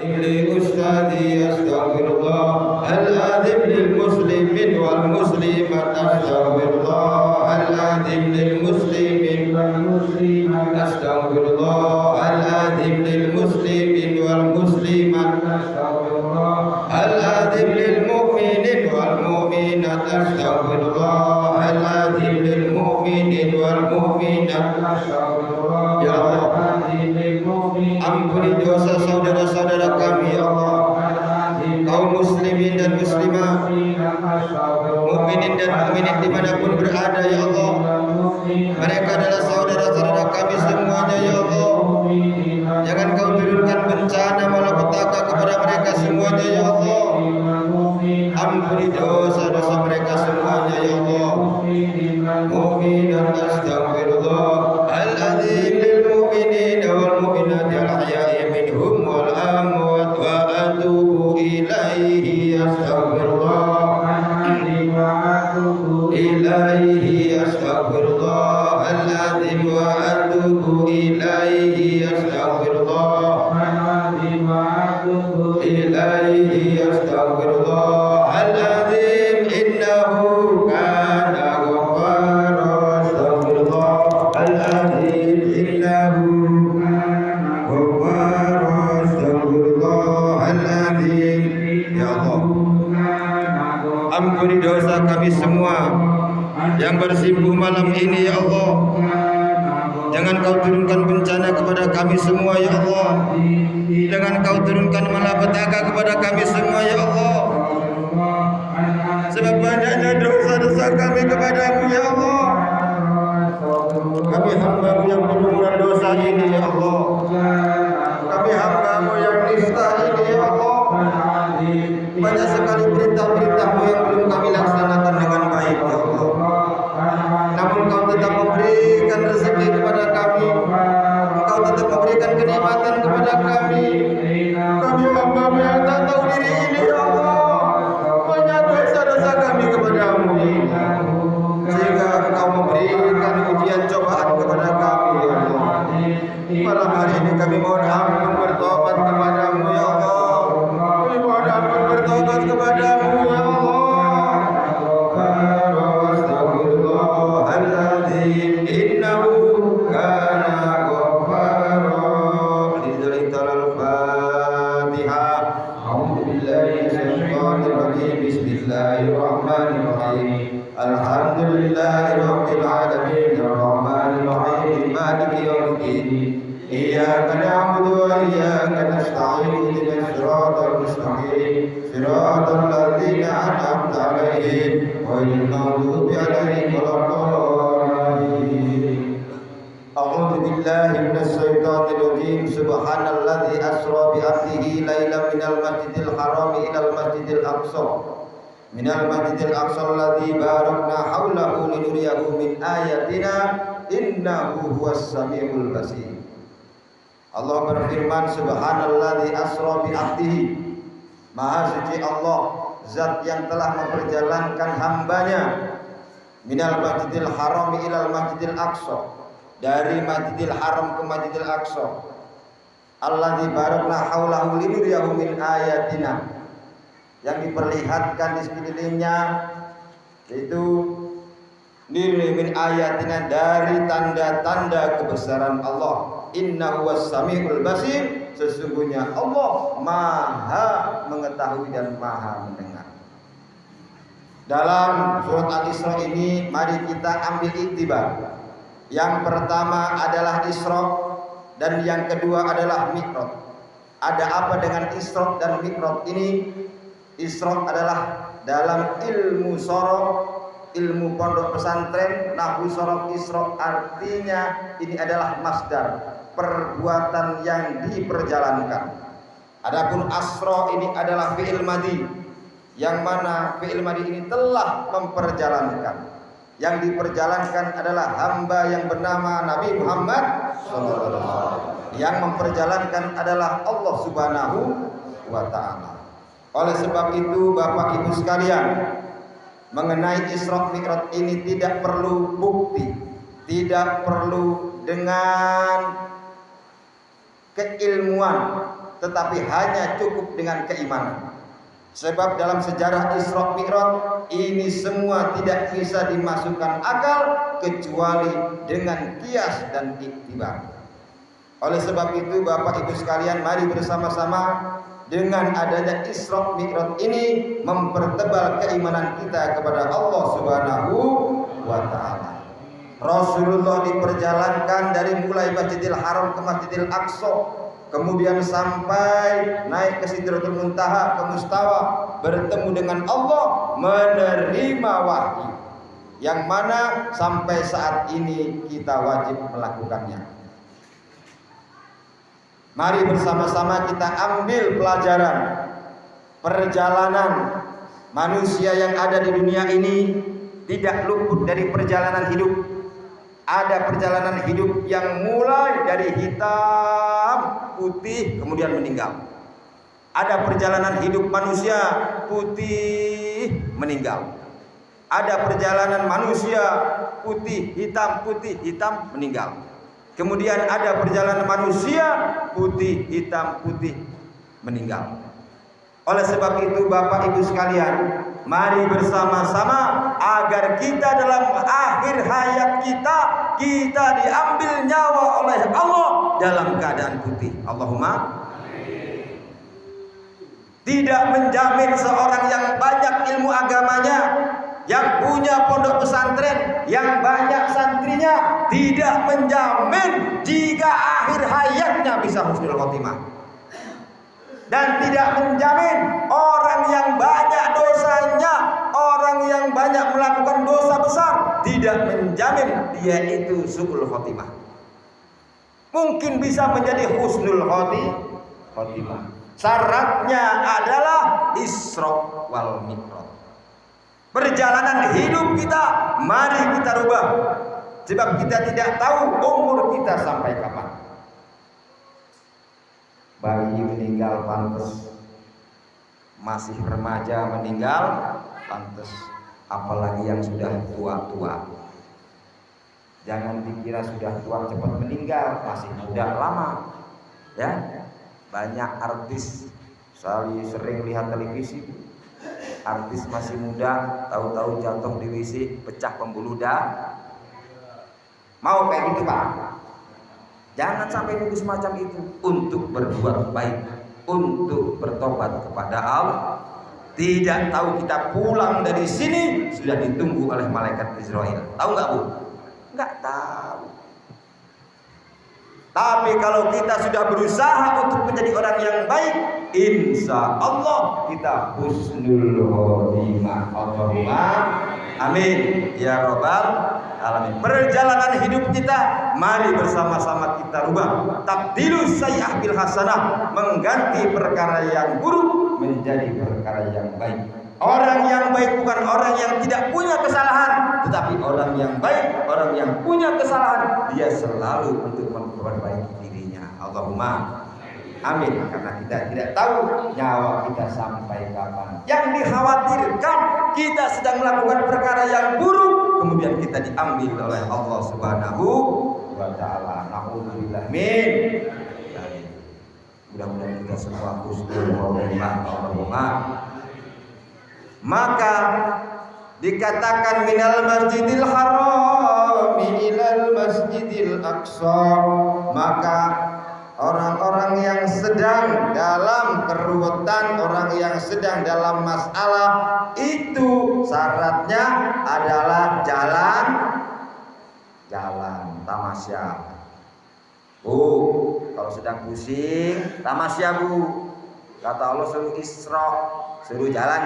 لأستاذي أستغفر الله العظيم للمسلمين والمسلمات أستغفر الله العظيم للمسلمين والمسلمات أستغفر الله العظيم للمسلمين والمسلمات أستغفر الله العظيم للمؤمنين والمؤمنات أستغفر الله العظيم للمؤمنين والمؤمنات أستغفر الله يا الله ampuni dosa saudara-saudara kami ya Allah, kaum muslimin dan muslimah, mukminin dan mukminat dimanapun berada ya Allah. Mereka adalah saudara-saudara kami semuanya ya Allah. Jangan kau turunkan bencana malapetaka kepada mereka semuanya ya Allah. Ampuni dosa-dosa mereka semuanya ya Allah. Mu'minan astaghfirullah al-azim lil mu'minin wal mu'minat al-ahya'i minhum wal amwat wa atubu ilaihi astaghfirullah ilaihi astaghfirullah al-azim wa atubu ilaihi astaghfirullah ilaihi astaghfirullah al-azim innahu kana ghaffara astaghfirullah al-azim innahu kana ghaffara astaghfirullah al-azim. Ya Allah, ampuni dosa kami semua yang bersimpuh malam ini ya Allah. Jangan kau turunkan bencana kepada kami semua ya Allah. Jangan kau turunkan malapetaka kepada kami semua ya Allah. Sebab banyaknya dosa-dosa kami kepadamu ya Allah. Kami hamba-Mu yang berumuran dosa ini ya Allah. Kami hamba-Mu yang nista ini ya Allah. Banyak sekali perintah-perintah-Mu yang belum kami laksanakan dengan baik ya Allah. Namun Kau tetap memberikan rezeki kepada kami. Kau tetap memberikan kenikmatan kepada kami. Kami hamba-Mu yang tak tahu diri ini ya Allah. Banyak dosa-dosa kami kepadamu, sehingga Engkau memberikan ujian cobaan kepada kami ya Allah. Malam hari ini kami mohon ampun bertobat kepadamu ya Allah. Kami mohon ampun bertobat kepadamu ya Allah. Astagfirullahaladzim innahu kana ghaffara. Al-Fatihah. A'udzubillahi minasyaitonir rajim. Bismillahirrahmanirrahim. Alhamdulillahirabbil alamin arrahmanir rahim maliki yaumiddin. Iyyaka na'budu wa iyyaka nasta'in ihdinas siratal mustaqim siratal ladzina an'amta 'alaihim ghairil maghdubi 'alaihim waladdallin. A'udzu billahi minasy syaithanir rajim. Subhanalladzi asra bi 'abdihi lailan minal masjidil haram ilal masjidil aqsa minal masjidil aqsa alladzi barakna haulahu linuriyahu min ayatina innahu huwas samiul basir. Allah berfirman, subhanalladzi asra bi 'abdihi, maha suci Allah, zat yang telah memperjalankan hambanya, minal masjidil haram ilal masjidil aqsa, dari masjidil haram ke masjidil aqsa, alladzi barakna haulahu linuriyahu min ayatina, yang diperlihatkan di sekelilingnya yaitu min ayatina, dari tanda-tanda kebesaran Allah. Innahu was-sami'ul basir, sesungguhnya Allah maha mengetahui dan maha mendengar. Dalam surat Al-Isra ini mari kita ambil iktibar. Yang pertama adalah Isra dan yang kedua adalah Mi'raj. Ada apa dengan Isra dan Mi'raj ini? Isra adalah dalam ilmu sorok, ilmu pondok pesantren, nahwu sorok Isra artinya ini adalah masdar, perbuatan yang diperjalankan. Adapun asra ini adalah fi'il madhi, yang mana fi'il madhi ini telah memperjalankan. Yang diperjalankan adalah hamba yang bernama Nabi Muhammad SAW. Yang memperjalankan adalah Allah Subhanahu wa ta'ala. Oleh sebab itu Bapak Ibu sekalian, mengenai Isra Mi'raj ini tidak perlu bukti, tidak perlu dengan keilmuan, tetapi hanya cukup dengan keimanan. Sebab dalam sejarah Isra Mi'raj ini semua tidak bisa dimasukkan akal kecuali dengan kias dan iktibar. Oleh sebab itu Bapak Ibu sekalian, mari bersama-sama dengan adanya Isra Mi'raj ini mempertebal keimanan kita kepada Allah Subhanahu wa taala. Rasulullah diperjalankan dari mulai Masjidil Haram ke Masjidil Aqsa, kemudian sampai naik ke Sidratul Muntaha, ke Mustawa, bertemu dengan Allah, menerima wahyu yang mana sampai saat ini kita wajib melakukannya. Mari bersama-sama kita ambil pelajaran perjalanan manusia yang ada di dunia ini tidak luput dari perjalanan hidup. Ada perjalanan hidup yang mulai dari hitam, putih, kemudian meninggal. Ada perjalanan hidup manusia putih, meninggal. Ada perjalanan manusia putih, hitam, meninggal. Kemudian ada perjalanan manusia putih, hitam, putih, meninggal. Oleh sebab itu Bapak Ibu sekalian, mari bersama-sama agar kita dalam akhir hayat kita diambil nyawa oleh Allah dalam keadaan putih. Allahumma. Tidak menjamin seorang yang banyak ilmu agamanya, yang punya pondok pesantren, yang banyak santrinya, tidak menjamin jika akhir hayatnya bisa husnul khotimah. Dan tidak menjamin orang yang banyak dosanya, orang yang banyak melakukan dosa besar, tidak menjamin dia itu su'ul khotimah. Mungkin bisa menjadi husnul khotimah. Syaratnya adalah Isra wal Mi'raj. Perjalanan hidup kita mari kita rubah, sebab kita tidak tahu umur kita sampai kapan. Bayi meninggal pantas, masih remaja meninggal pantas, apalagi yang sudah tua-tua. Jangan dikira sudah tua cepat meninggal, masih muda lama. Ya, banyak artis, saya sering lihat televisi, artis masih muda, tahu-tahu jatuh di WC, pecah pembuluh darah. Mau kayak gitu Pak? Jangan sampai nunggu semacam itu. Untuk berbuat baik, untuk bertobat kepada Allah. Tidak tahu kita pulang dari sini sudah ditunggu oleh malaikat Israel. Tahu nggak Bu? Nggak tahu. Tapi kalau kita sudah berusaha untuk menjadi orang yang baik, insya Allah kita husnul khotimah. Allahumma amin ya robbal alamin. Perjalanan hidup kita mari bersama-sama kita rubah. Tabdilus sayyi'ah bil hasanah, mengganti perkara yang buruk menjadi perkara yang baik. Orang yang baik bukan orang yang tidak punya kesalahan, tetapi orang yang baik, orang yang punya kesalahan, dia selalu untuk memperbaiki dirinya. Allahumma amin. Karena kita tidak tahu nyawa kita sampai kapan. Yang dikhawatirkan kita sedang melakukan perkara yang buruk, kemudian kita diambil oleh Allah Subhanahu wa taala. Nauzubillah min. Mudah-mudahan kita semua husnul khotimah. Allahumma. Maka dikatakan minal masjidil haram ilal masjidil aqsa, maka orang-orang yang sedang dalam keruwetan, orang yang sedang dalam masalah, itu syaratnya adalah jalan tamasya. Bu, kalau sedang pusing tamasya Bu. Kata Allah suruh Isra, suruh jalan